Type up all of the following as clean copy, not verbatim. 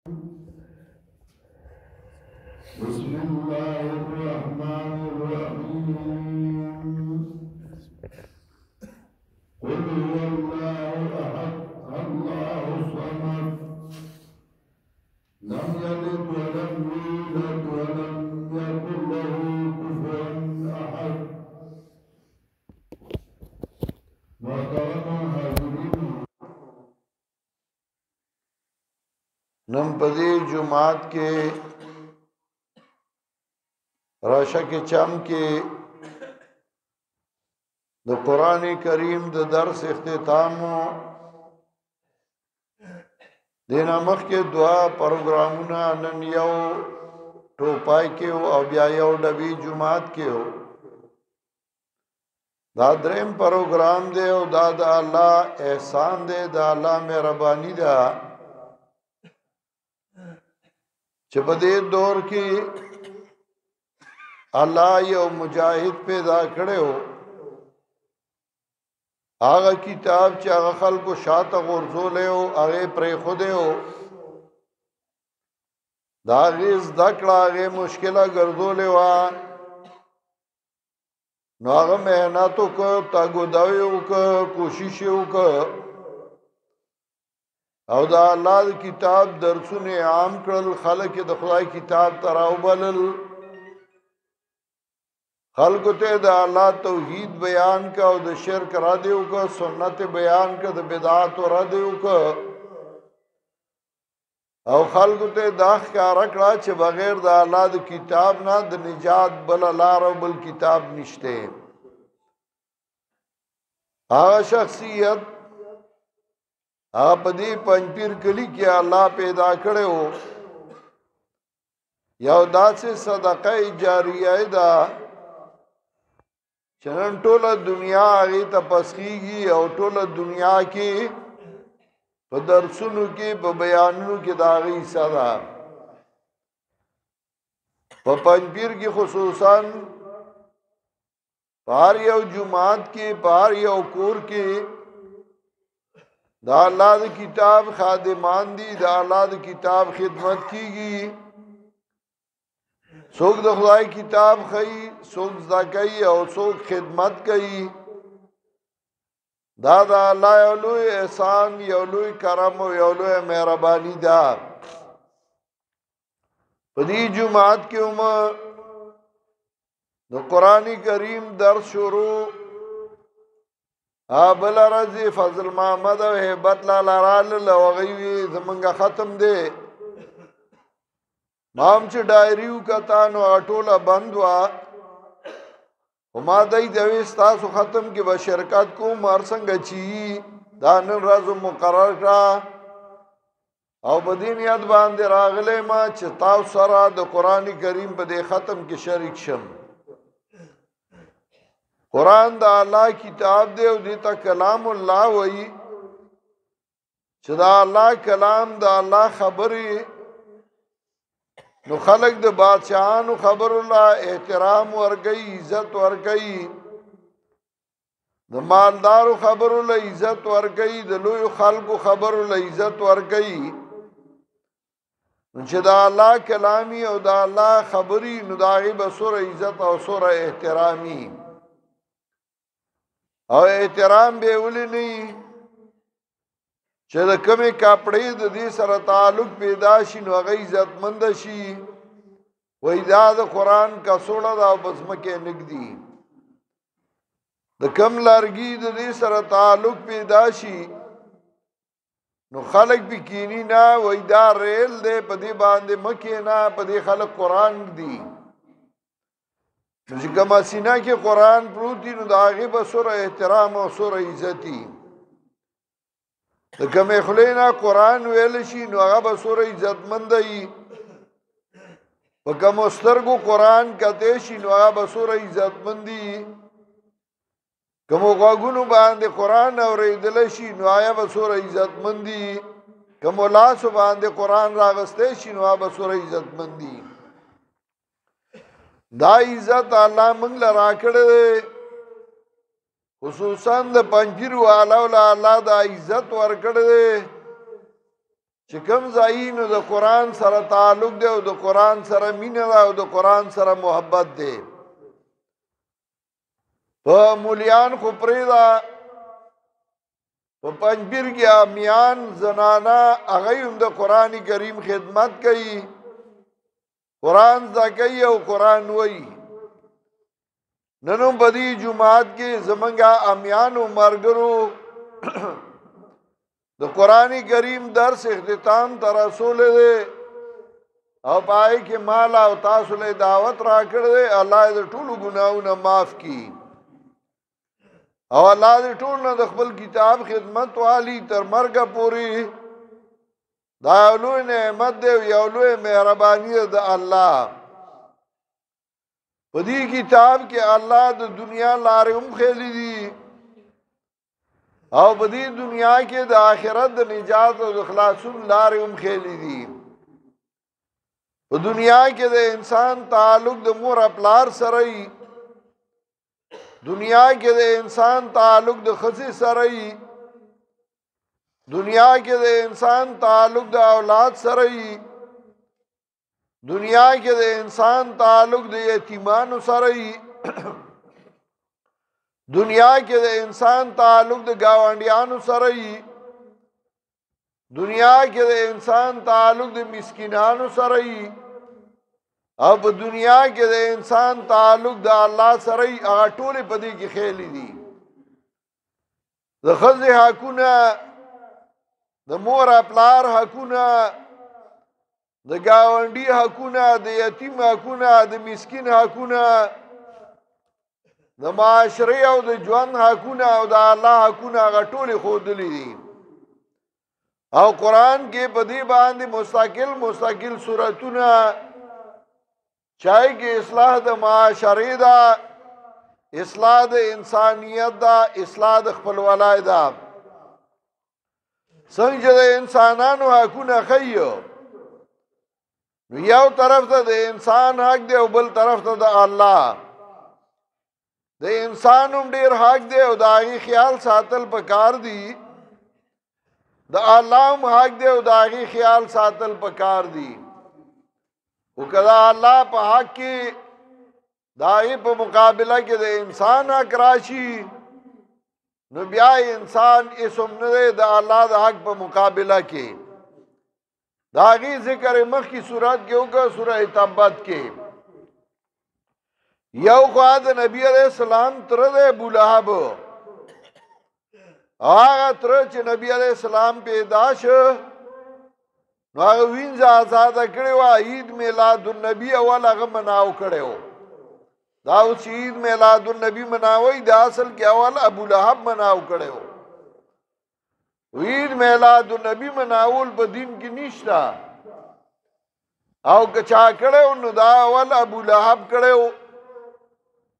بسم الله الرحمن الرحيم قل هو الله أحد الله الصمد لم يلد ولم يولد ولم يكن له كفوا أحد محترم حاضرین نن پدې جمعات کې راشه کې چم کې د قران کریم د درس اختتام دینا مخ کې دعا پروګرامونه نن یو ټوپای کې او بیا یو ډبي جمعات کې دا دریم پروګرام دی او دا د الله احسان دی د الله مهرباني ده چې په دې دور کې الله یو مجاهد پیدا کړو هغه کتاب چې هغه خلکو شاته غورځولې او هغه پرې خوده او دا غیز دکړه هغه مشکله ګرځولې وا نو هغه مهنتو کو تاګوداویو کو کوشش وکړ او دا الله کتاب درسونه عام کړل خلک د خدای کتاب تراوبلل خلکو ته د الله توحید بیان کا او د شرک را دیو کا سنت بیان کا د بدعات را دیو کا او خلکو ته دا ښکارا کړه چې بغیر د الله د کتاب نه د نجات بل لار او بل کتاب نشته هغه شخصیت په دې پنځپیر کلی کې الله پیدا کړو یو داسې صدقه جاریه ده چنن ټوله دنیا هغه ته پسخیږي او ټوله دنیا کې په درسونو کې په بیانونو کې دا غي صدا په پنځپیر کې خصوصا بار یو جمعات کې بار یو کور کې دا الله د کتاب خادمان دي دا الله د کتاب خدمت کیږي څوک د خدای کتاب خي څوک زکای او څوک خدمت کوي دا دا الله یو لوی احسان یو لوی کرم او یو لوی مهرباني ده په دې جمعات کې د قران کریم درس شروع بل رضی فضل محمد او هیبت لال لوغي زمونږه ختم دی مام چې ډایریو کتا نو اټوله بند وا هما دای دوي تاسو ختم کې به شرکت کوم مار څنګه چی دا نن ورځ مقرر کړه او بدینیت باندې راغله ما چې تاسو سره د قران کریم په دې ختم کې شریک شم قرآن دا الله کتاب دی او دیتا کلام الله وئی چې دا الله کلام دا الله خبري نو خلق د بادشاہانو خبر الله احترام ورګي عزت ورګي د مالدارو خبر الله عزت ورګي د لوی خلقو خبر الله عزت ورګي چې دا الله کلامي او دا الله خبري نو دا غي بسور عزت او سور احترامي او احترام به ولې نه چې د کمی کپڑے د دې سره تعلق پیدا شي نو هغه عزتمند شي وای دا د قران کا سوړه دا بسمکه نګدي د کم لارګي د دې سره تعلق پیدا شي نو خلق بکینی نه وای دا ریل دې په دې باندې مکه نه په دې خلق قران دی چې کما سینا کې قران پروتي نو دا هغه به سره احترام او سره عزتي د کومه خلینا قران ویل شي نو هغه به سورې عزتمند وي په کوم سترګو قران کته شي نو هغه به سورې عزتمند دي کوم غوګونو باندې قران اورېدل شي نو هغه به سورې عزتمند دي کوم لاس باندې قران راغسته شي نو هغه به سورې عزتمند دي دا عزت الله موږ لرا کړې خصوصا د پنځیر والو له الله د عزت ورکړې چې کوم ځای نو د قرآن سره تعلق دی او د قرآن سره مینه ده او د قرآن سره محبت دی په مولیان خو پرېږده په پنجبیر کې امیان زنانا هغه هم د قرآن کریم خدمت کوي قرآن زده کوي او قرآن وایي نن هم په دې جومات کې زمونږ امیانو ملګرو د قرآن کریم درس اختتام ته رسولی دی او په هغې کې مال او تاسو له دعوت راکړی دی الله یې د ټولو ګناهونه معاف کړي او الله دې ټول نه د خپل کتاب خدمت والی تر مرګه پورې دا یو لوی نعمت دی یو لوی مهرباني ده د الله په دې کتاب کې الله د دنیا لارې هم ښیلې دي او په دې دنیا کې د آخرت د نجات او د خلاصون لارې هم ښیلې دي په دنیا کې د انسان تعلق د مور پلار سره وي دنیا کې د انسان تعلق د ښځې سره وي دنیا کې د انسان تعلق د اولاد سره وي دنیا کې د انسان تعلق د یتیمانو سره وي دنیا کې د انسان تعلق د گاونډیانو سره وي دنیا کې د انسان تعلق د مسکینانو سره وي او په دنیا کې د انسان تعلق د الله سره یې هغه ټولې په دې کې ښیلې دي د ښځې حقونه د مور پلار حقونه د ګاونډي حقونه د یتیم حقونه د مسکین حقونه د معاشرې او د ژوند حقونه او د الله حقونه هغه ټولې ښودلې دي او قرآن کې په دې باندې مستقل سورتونه چاہے کہ اصلاح د معاشرې ده اصلاح د انسانیت ده اصلاح د خپلوالۍ ده څنګه چې د انسانانو حقونه ښیي نو یو طرف ته د انسان حق دی او بل طرف ته د الله د انسان هم ډېر حق دی او د هغې خیال ساتل پکار دي د الله هم حق دی او د هغې خیال ساتل پکار دي او کدا الله په حق کې دای په مقابله کې د انسان حق راشي نو بیا انسان اسم نه د الله د حق په مقابله کې داغي ذکر مخ کی صورت کې وکړه سورہ تبت کې یو خوا د نبی علیہ السلام تر د ابو لهب هغه تر چې نبی علیہ السلام پیدا شو نو هغه وینځه آزاد کړي وا عید میلاد النبی اول هغه مناو کړو دا اوس عید میلاد النبی مناوي د اصل کې اول ابو لهب مناو کړو عید میلاد النبی مناول په دین کې نشتا او کچا کړو نو دا اول ابو لهب کړو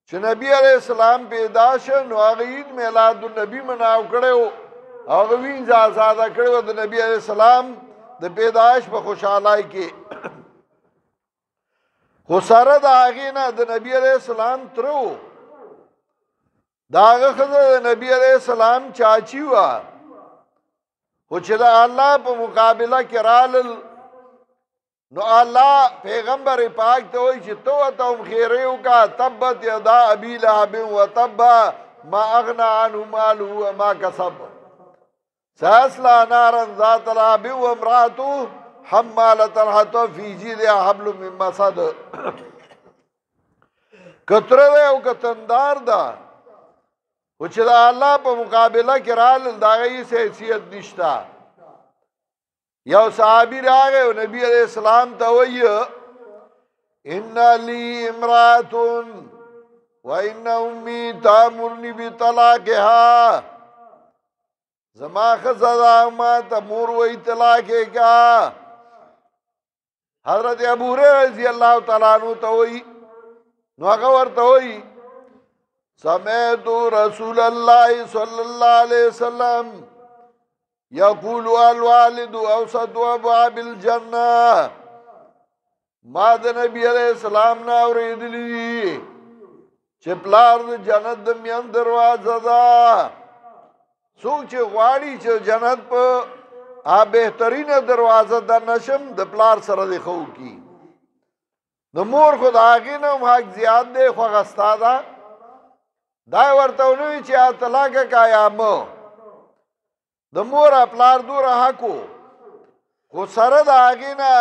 چې نبی علیہ السلام پیدا شو نو هغه عید میلاد النبی مناو کړو هغه وینځه آزاد کړو د نبی علیہ السلام د پیدائش په خوشحالای کې خو سره د هغې نه د نبی علیہ السلام ترو د هغه ښځه د نبی علیہ السلام چاچی وه خو چې د الله په مقابله کې رالل نو الله پیغمبر پاک ته وایي چې تو ورته هم خیرې وکړه تبت یدا ابي لهب وتب ما اغنى عنه ماله وما کسب سيصلى نارا ذات لهب وامرأته حمالة الحطب في جيدها حبل من مسد کتره ده او کتندار ده او چې د الله په مقابله کې رالل د هغه هېڅ حیثیت نشته یو صحابي راغی او نبي علیہ السلام ته وایي ان لی امرأة وان امي تامرني بطلاقها زما ښځه ده ما ته مور وایي طلاق یې کا حضرت ابو هريره رضی الله تعالی عنہ ته وایي نو هغه ورته وایي سمعت رسول الله صلی الله علیه وسلم یقول الوالد اوسط ابواب الجنه ما د نبی علیہ السلام نه اورېدلي چې پلار د جنت د میان دروازه ده څوک چې غواړي چې جنت په بهترینه دروازه د نشم د پلار سره د خو کی د مور خو د هغې نه هم حق زیات دی خو هغه ستا ده دا ورته ونه وي چې طلاقه کا یا مه د مور پلار دوره حق و خو سره د هغې نه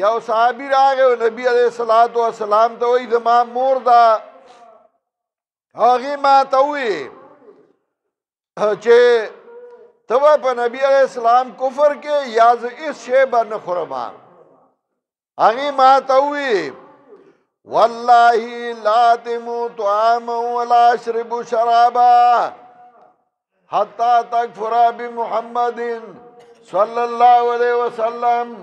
یو صحابي راغی او نبي علیه الصلاة والسلام ته وایي زما مور ده هغې ما ته ووایي چې ته به په نبي علیه السلام کفر کې یا زه هېڅ شی به نه خورم هغې ما ته ووایي والله لا تمو طعاما ولا اشرب شرابا حتى تكفر بمحمد صلی الله علیه وسلم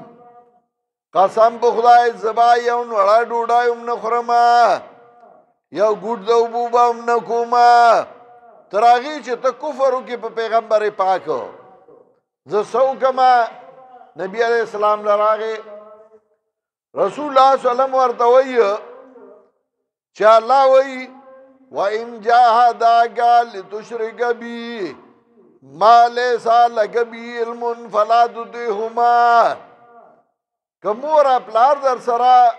قسم په خدای زبا یو وړه ډوډۍ هم نه خورم یو ګوټ د اوبو به هم نه کوم تر هغې چې ته کفر وکړې په پیغمبر پاک زه څه وکړم نبي علیه السلام له راغې رسول الله صلی الله علیه وسلم ورته وایي چې الله وایي وَإِنْ جَاهَدَاكَ لِتُشْرِكَ بِي مَا لَيْسَ لَكَ بِهِ عِلْمٌ فَلَا تُطِعْهُمَا که مور پلار در سره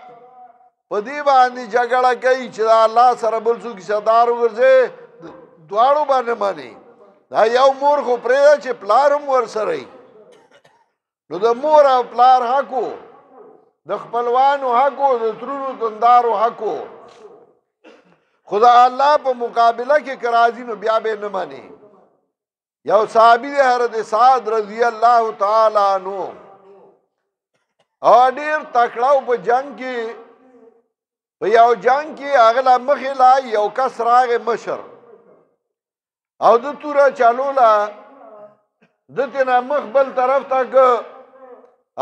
په دې باندې جګړه کوي چې الله سره بل څوک حصه‌دار وګرځي دواړو باندې مانی دا یو مور خو پرېږده چې پلار هم ورسره وي نو د مور او پلار حق و د خپلوانو حق و د ترونو دندارو حق و خو د الله په مقابله کې که راځي نو بیا به نه مانی یو صحابي دی حضرت سعد رضی الله تعالی عنہ او ډیر تکړه په جنگ کې په یو جنگ کې هغه لا مخې لا یو کس راغی مشر او د توره چالوله د تینا مخ بل طرف تک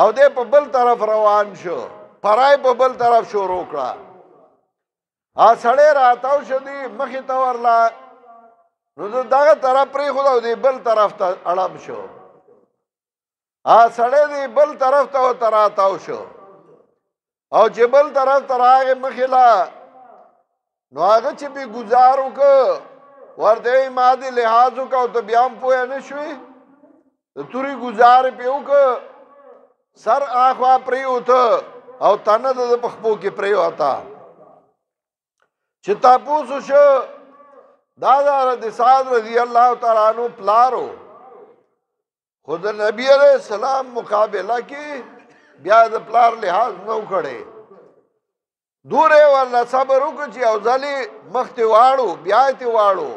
او د په بل طرف روان شو پرای په بل طرف شروع کړه سړی راتاو شو دی مخې ته ورلا نو دغه طرف پرېښود او دی بل طرف ته اړم شو سړی دی بل طرف ته ورته راتاو شو او چې بل طرف ته راغی مخې لا نو هغه چې پې ګزار وکړه ورته یې ما دې لحاظ وکړه او ته بیا هم پوه نه شوې د تورې ګزار پې وکړه سر آخوا پرېوته او تنه د په خپو کې پرېوته چې تاسو شو دا د حضرت سعد رضی الله تعالی عنہ پلارو خود نبی علیہ السلام مقابله کې بیا د پلار لحاظ نو کړي دوره ولا صبر وکړي چې او ځلې مخ ته واړو بیا ته واړو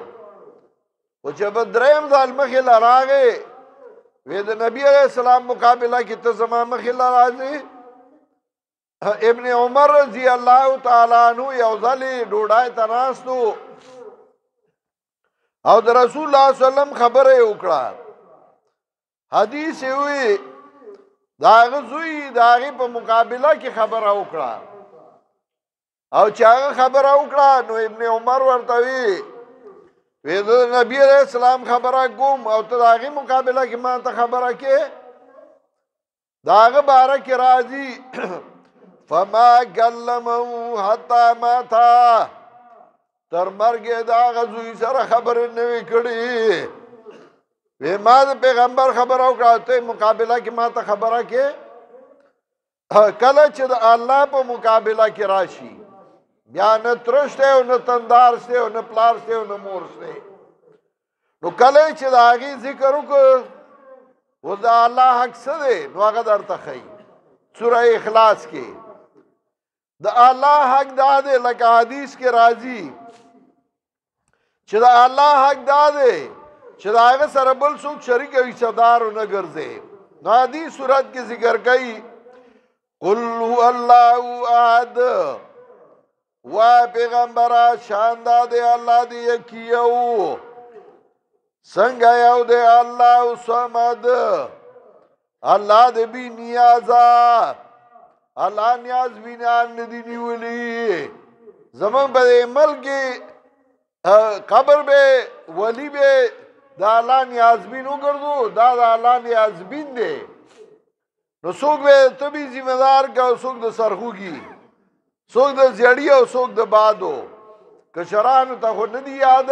او چې بدریم ځل مخې لراغه وې د نبی علیہ السلام مقابله کې ته زما مخې لراځي ابن عمر رضی الله تعالی عنہ یو ځلې ډوډۍ تناستو او د رسول الله صلی الله علیه وسلم خبره وکړه حدیث وی داغه زوی داغه په مقابله کې خبره وکړه او چې هغه خبره وکړه نو ابن عمر ورته وی د نبی علیہ السلام خبره کوم او ته داغه مقابله کې ما ته خبره کې داغه باره کې راځي فما کلمه حتا مات تر مرګ داغه زوی سره خبره نه وی کړی وی ما د پیغمبر خبره وکړه ته مقابله کې ما ته خبره کې کله چې د الله په مقابله کې راشي بیا نه ترشته او نه تندار سته او نه پلار سته او نه مور سته نو کله چې د هغې ذکر وکړ و د الله حق څه دی نو هغه درته ښیي سوره اخلاص کې د الله حق دا دی لکه حدیث کې راځي چې د الله حق دا دی چې د هغه سره بل څوک شریک او حصه‌دار ونه ګرځي نو حدیث صورت کې ذکر کوي قل هو الله احد وا پیغمبره شان دا دی الله دی یکیو څنګه یو دی الله صمد الله دې بی نیازا الله نیاز بنا ندی نیولی زمان په ملک قبر به ولی به دا الله نیازبین وګرځو دا د الله نیازبین دی نو څوک به تبي ذمہ دار کا څوک د سرخوږي څوک د زړی او څوک د بادو کشرانو ته خو نه دی یاد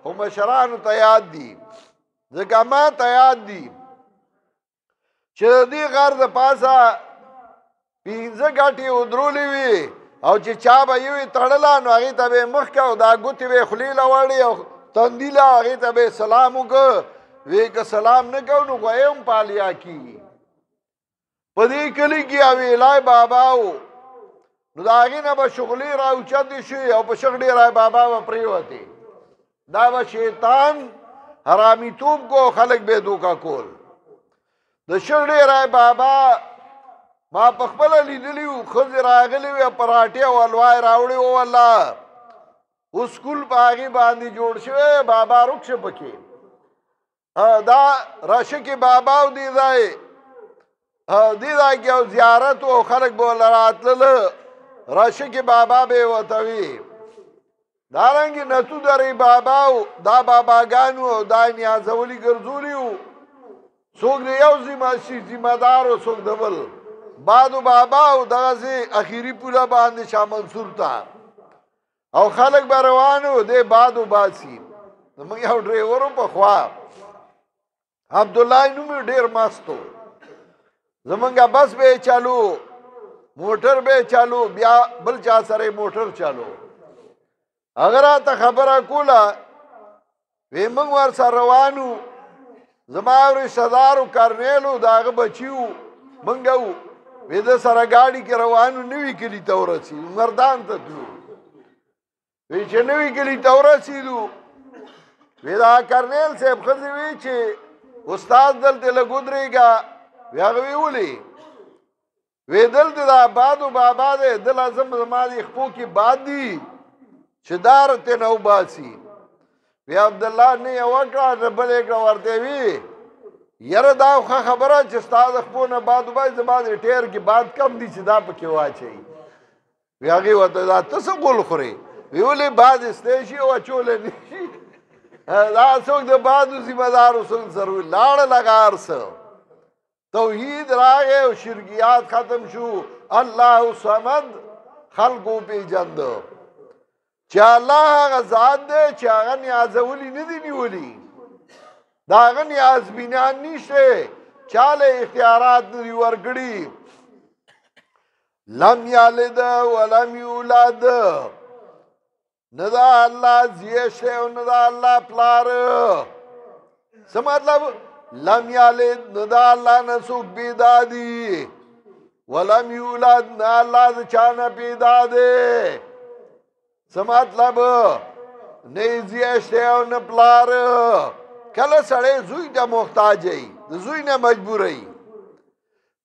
خو مشرانو ته یاد دي ځکه ما ته یاد دي چې د دې غر د پاسه 15 ګاټې ودرولې وي او چې چا به یوې تړله نو هغې ته به یې مخ که او دا ګوتې به یې خولې له وړې او تندي له هغې ته به یې سلام وکړه وی که سلام نه کوو نو غوی هم پالیا کېږي په دې کلي کې یو ویلی بابا و نو د هغې نه به شغلې را اوچتې شوې او په شغ ډېری بابا به پرېوتې دا به شیطان حرامیتوب کو خلک به دوکه کول د شغ ډېری بابا ما په خپله لیدلي وو ښځې راغلې وې پراټې او حلوا یې راوړې وه والله اوس سکول په هغې باندې جوړ شوی بابا رک شه پکې دا راشکې بابا او دې ځای کې یو زیارت و خلک به ورله راتلله راشکې بابا به یې ورته وي دارنګې نتو درې بابا و دا باباګان و دا یې نیازولي ګرځولي وو څوک د یو ذمه دار و څوک د بل بادو بابا او دغسې اخیري پوله باندې شاه منصور ته او خلک به روان و دی بادو باسي زموږ یو ډریور و پخوا عبدالله نوم یې ډېر مست و زمونږ بس به یې چالو موټر به یې چالو بیا بل چا سره یې موټر چالو هغه راته خبره کوله وی موږ ورسره روان وو زما یو رشتهدار و کرنیل و د هغه بچي وو موږ وو وی د سره ګاډي کې روان وو نوي کلي ته ورسېدو مردان ته تلو وی چې نوي کلي ته ورسېدو وی دا کرنیل صاحب ښځې وی چې استاد دلته لږ ودرېږه وی هغه وی ولې وی دلته دا بادو بابا دی دل اعظم زما د خپو کې باد دي چې دار ته نه وباسي وی عبدالله نه یې وکړه نه بل یې کړه ورته وی یاره دا ښه خبره چې ستا د خپو نه باد وباسي زما د ټیر کې باد کم دي چې دا پکې واچوي وی هغې ورته دا ته څه غول خورې وی ولې باد ایستی شي او اچولی نه شي دا څوک د بادو ذمه دار و څوک ضروري لاړه لږه هر څه توحید راغی او شرکیات ختم شو الله صمد خلقو پیژنده چې الله هغه ذات دی چې هغه نیازولي نه دي نیولي د هغه نیازبینان نشته چاله اختیارات نه دي ورکړي لم یلد ولم یولد نه دا الله زیه شی او نه دا الله پلار څه مطلب لم یلد نه دا الله نه څوک پیدا دي ولم یولد نه الله د چا نه پیدا دی څه مطلب نه زیه شی او نه پلار کله سړی زوی ته محتاج وي د زوی نه مجبور وي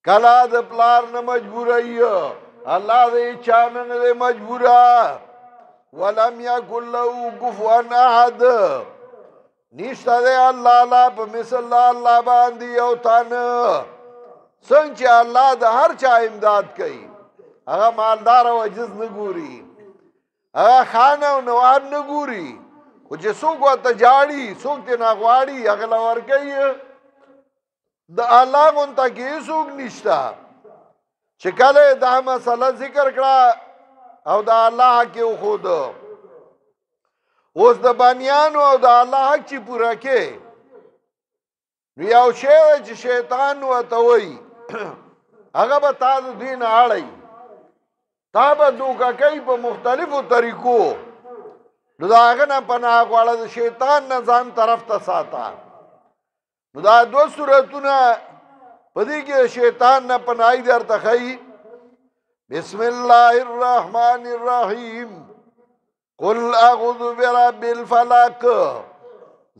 کله د پلار نه مجبور وي الله د چا نه دی مجبوره ولم یکن له کفوا احد نشته دی الله لا په مثل الله باندې یو تن څنګه چې الله د هر چا امداد کوي هغه مالدار او عجز نه ګوري هغه خان او نواب نه ګوري خو چې څوک ورته جاړي څوک ترې نه غواړي هغه له ورکوي د الله غونته کې څوک نشته چې کله دا مسله ذکر کړه او د الله حق یې وښود اوس د بانیانو او د الله حق چې پوره کې نو یو شی چې شیطان ورته وایي هغه به تا د دوی نه اړوي تا به دوکه کوي په مختلفو طریقو نو د هغه نه پناه غواړه د شیطان نه ځان طرف ته ساته نو دا دوه صورتونه په دې کې د شیطان نه پناهي درته ښیي بسم الله الرحمن الرحیم قل اعوذ برب الفلق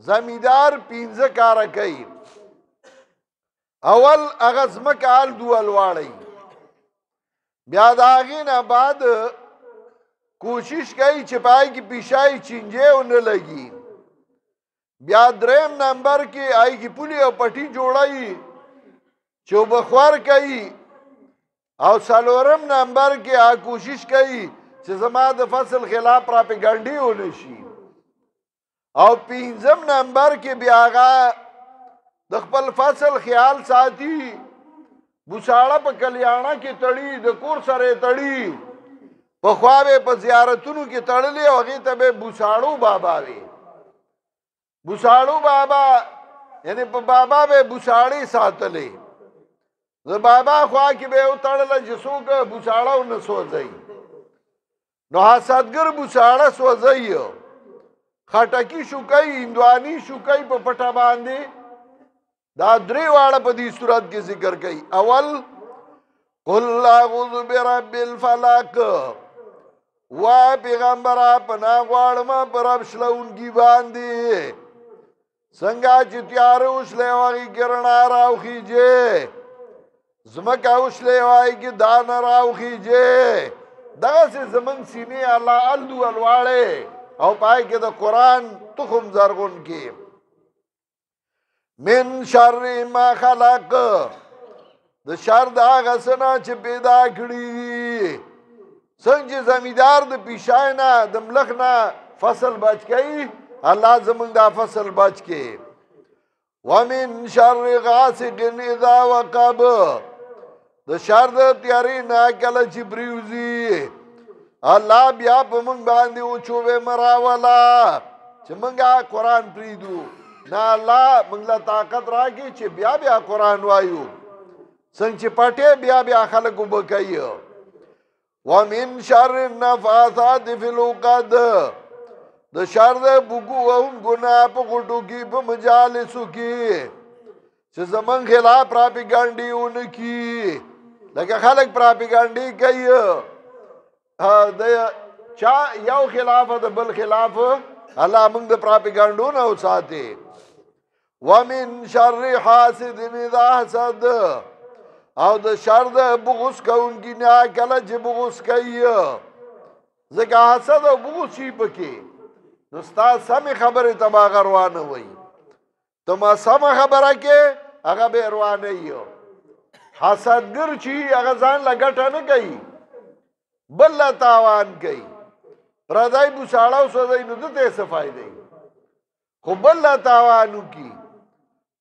زمیدار 15 کاره کوي اول هغه ځمکه حال دوه لواړئ بیا د هغې نه بعد کوشش کوي چې پای کې پیشای چینجې ونه لګي بیا دریم نمبر کې آی کې پولی او پټي جوړای چې وبخور کوي او څلورم نمبر کې کوشش کوي چې زما د فصل خلاف پراپګانډي ونه شي او پنځم نمبر کې بیا هغه د خپل فصل خیال ساتي بوساړه په کلیاڼه کې تړي د کور سره تړي په خواوې په زیارتونو کې تړلې او هغې ته به بوساړو بابا وي بوساړو بابا یعنی په بابا به بوساړې ساتلې د بابا خوا کې به وتړله چې څوک بوساړه ونه سوځي نو حسدګر بوساړه سوځي خټکی شوکۍ هندواني شوکۍ په پټه باندې دا درې واړه په دې صورت کې ذکر کوي اول قل اعوذ برب الفلق وا پیغمبره پناه غواړم په رب شلونکي باندې څنګه چې تیاره وشلې وایي کې رڼا راوخیږي زمکه وشلې وایي کې دانه راوخیږي دغسې زمونږ سینې الله الدو الواړې او پای کې د قرآن تخم زرغون کې من شر ما خلق د شر د هغه څه نه چې پیدا کړي څنګه چې زمیندار د پیشای نه د ملخ نه فصل بچ کوي الله زمونږ دا فصل بچ کې ومن شر غاسق اذا وقب د شر د تیارې نه کله چې پریوزي الله بیا په موږ باندې وچوبې مراوله چې موږ قرآن پریدو نه الله موږ له طاقت راکړي چې بیا بیا قرآن وایو څنګه چې پټې بیا بیا خلک وبه کوي ومن شر النفاثات فی العقد د شر د بوګو او ګناه په غټو کې په مجالسو کې چې زمون خلاف پراپګانډي ونکي لکه خلک پراپګانډي کوي د چا یو خلاف د بل خلاف الله موږ د پراپګانډو نه وساتي ومن شر حاسد اذا حسد او د شر د بغض کوونکی نه کله چې بغض کوي ځکه حسد او بغض شي پکې نو ستا سمې خبرې ته به هغه روانه وي ته ما سمه خبره کې هغه به روانه وي حسدګر چې هغه ځان له ګټه نه کوي بل له تاوان کوي پردی بوساړه وسوځوي نو ده ته څه فایده خو بل له تاوان وکړي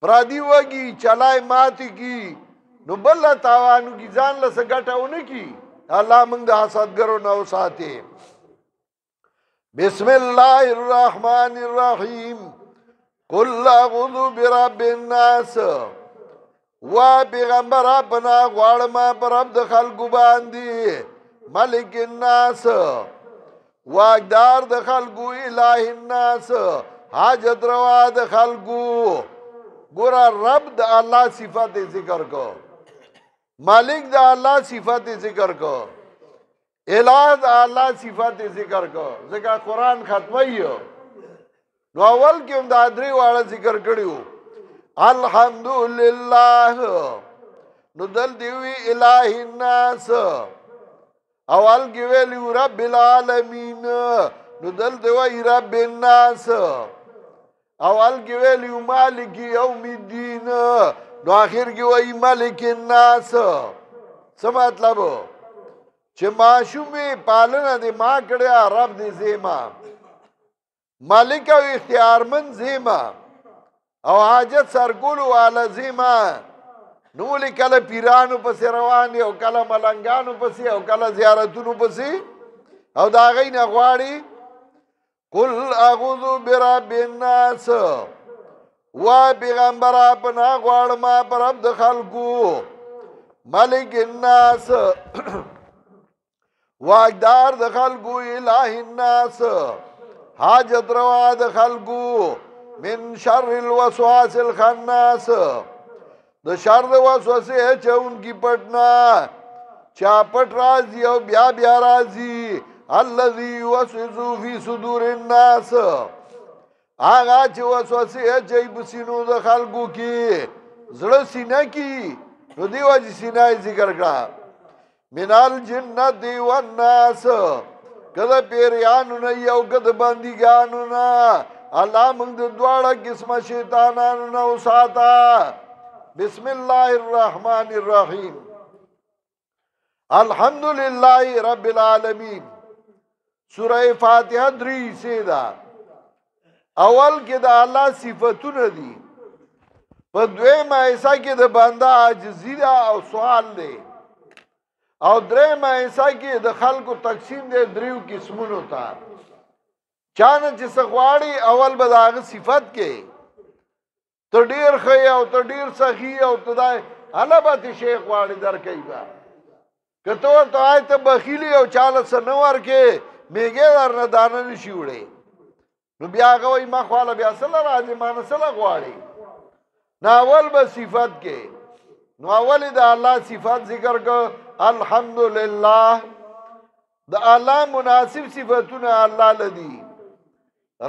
پردي وږي چلای ماتې کړي نو بل له تاوان وکړي ځان له څه ګټه ونه کړي الله موږ د حسدګرو نه وساتي بسم الله الرحمن الرحیم قل اعوذ برب الناس وا پیغمبر پناه غواړم په رب د خلکو باندې ملک الناس واقدار د خلکو الہ الناس حاجت روا د خلکو ګوره رب د الله صفات ذکر کو مالک د الله صفات ذکر کو الہ د الله صفات ذکر کو ځکه قرآن ختمي نو اول کې هم دا درې واړه ذکر کړیو الحمدلله نو دل دیوی الہ الناس اول کې ویلو رب العالمین نو دل دیوی رب الناس اول کې ویلو مالک یوم الدین نو آخر کې وی مالک الناس څه مطلب چې ماشومې پالنه دې ما کړیا رب دې زیما مالک او اختیارمن زیما او حاجت سرګولو والا زیما نو کله پیرانو پسې روان او کله ملنګانو پسې او کله زیارتونو پسې او دا غي نه غواړي قل اعوذ برب الناس وا پیغمبر پناه غواړم پر رب د خلکو ملک الناس واقدار د خلکو الہ الناس حاجت روا د خلکو من شر الوسواس الخناس د شر د وسوسه چونکی پټنا چا پټ راځي او بیا بیا راځي الذي يوسوس في صدور الناس هغه چې وسوسه چي بسینو د خلکو کې زړه سینه کې نو دیو چې سینه ذکر کړه منال جنت والناس کله پیریانو نه یو کده بندګانو نه الله موږ د دواړه قسمه شیطانانو نه وساته بسم الله الرحمن الرحیم الحمدلله رب العالمین سوره فاتحه درې سیدا اول کې د الله صفاتونه دي په دویمه حصہ کې د بنده عاجزی او سوال دی او درېمه حصہ کې د خلکو تقسیم دی دریو قسمونو ته چانه چې سغواړي اول به د هغه صفت کې ته ډیر ښه او ته ډیر سخی او ته الله به شیخ غواړي درکوي به که ته ورته وایې ته بخیلي او چاله څه نه ورکې میږې درنه دانه نشي وړی نو بیا هغه وایي ما خواله بیا څه له راځي ما نه څه له غواړي نو اول به صفت کې نو اول د الله صفت ذکر که الحمدلله د الله مناسب صفتونه الله لدی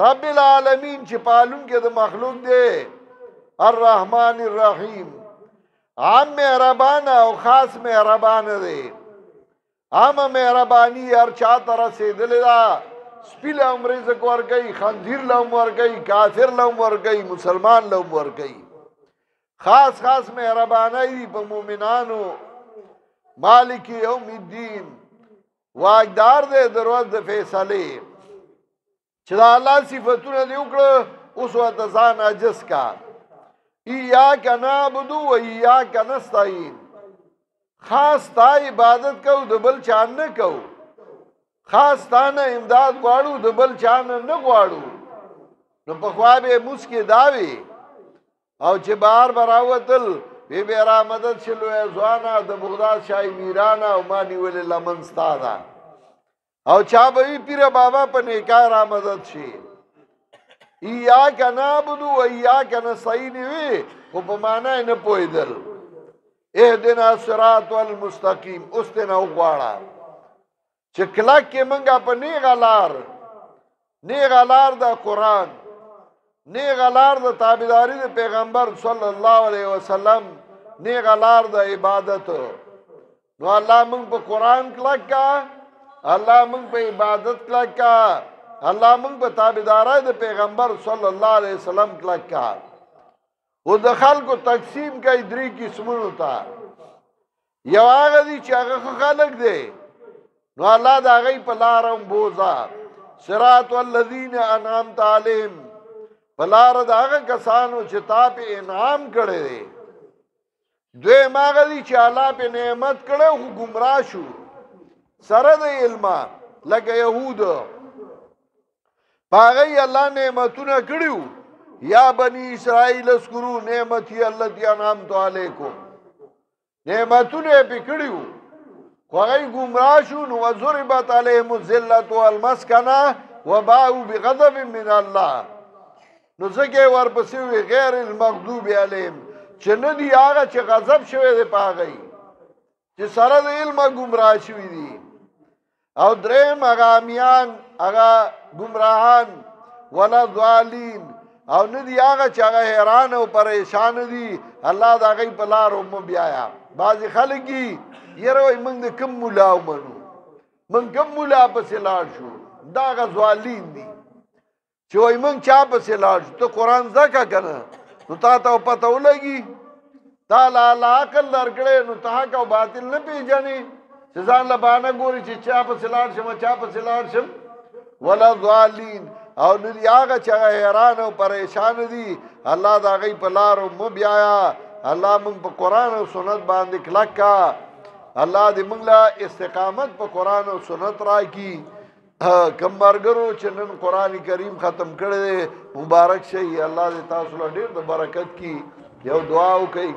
رب العالمین چې پالون کې د مخلوق دی الرحمن الرحیم عام مهربان او خاص مهربان دی عام مهربانی هر چا ته رسېدلې ده سپي له هم رزق ورکوي خنزیر له هم ورکوي کافر له هم ورکوي مسلمان له هم ورکوي خاص خاص مهرباني دی په مؤمنانو مالک یوم الدین واقدار دی د ورځ د فیصلې چې د الله صفتونه دې وکړه اوس ورته ځان عاجز کا ایاک نعبد و ایاک نستعین خاص تا عبادت کو د بل چا نه کو خاص تا نه امداد غواړو د بل چا نه غواړو نو په خوا به مسکه داوي او چې بار براوتل به را مدد شلو ځوانا د بغداد شای میرانا او ما نیول لمن ستادا او چا به پیر بابا په نیکا را مدد شي ایاک نعبد و ایاک نستعین وی خو په معنا نه پویدل اهدنا الصراط المستقیم اوس ته نو غواړه چې کلک کې منګه په نیغه لار د قرآن نیغه لار د تابعداري د پیغمبر صلی الله علیه وسلم نیغه لار د عبادت نو الله موږ په قرآن کلک کا الله موږ په عبادت کلک کا الله موږ په تابعداري د پیغمبر صلی الله علیه وسلم کلک کا او د خلکو تقسیم کوي درې قسمونو ته یو هغه دي چې هغه خلک دی نو الله دا غي په لارم بوزا صراط الذین انعمت علیهم په لار د هغه کسانو چې تا په انعام کړی دی دوی ماغه دي چې الله په نعمت کړو خو گمراه شو سره د علم لکه يهود پاغي الله نعمتونه کړیو یا بنی اسرائیل اذکروا نعمتي التي انعمت علیکم نعمتونه په کړیو خو هغه گمراه شو نو ضربت علیهم الذلة والمسکنه وباءوا بغضب من الله نو ځکه ورپسې وی غیر المغضوب علیهم چې نه دی هغه چې غضب شوی دی پاغي چې سره د علم گمراه شوی دي او دریم هغه امیان هغه گمراهان ولا ضالین او نه دی هغه چې هغه حیران او پریشان دي الله دا غي په لار مو بیایا بعضی خلګي یره موږ د کم مولا ومنو موږ کم مولا په سلاړ شو دا غ ضالین دي چې وای موږ چا په سلاړ شو ته قران زکه کنه نو تا ته پته ولګي تعالی عقل درکړې نو ته کا باطل نه پیژنې ځان له باندې ګوري چې چا په سلاړ شم چا په سلاړ شم ولا ضالین او نه دی هغه چې حیران او پریشان دي الله دا غي په لار مو بیایا الله موږ په قران او سنت باندې کلک کا الله دې موږ له استقامت په قران او سنت راکړي کم مرګرو چې نن قران کریم ختم کړي مبارک شي الله دې تاسو له ډېر د برکت کی یو دعا وکړي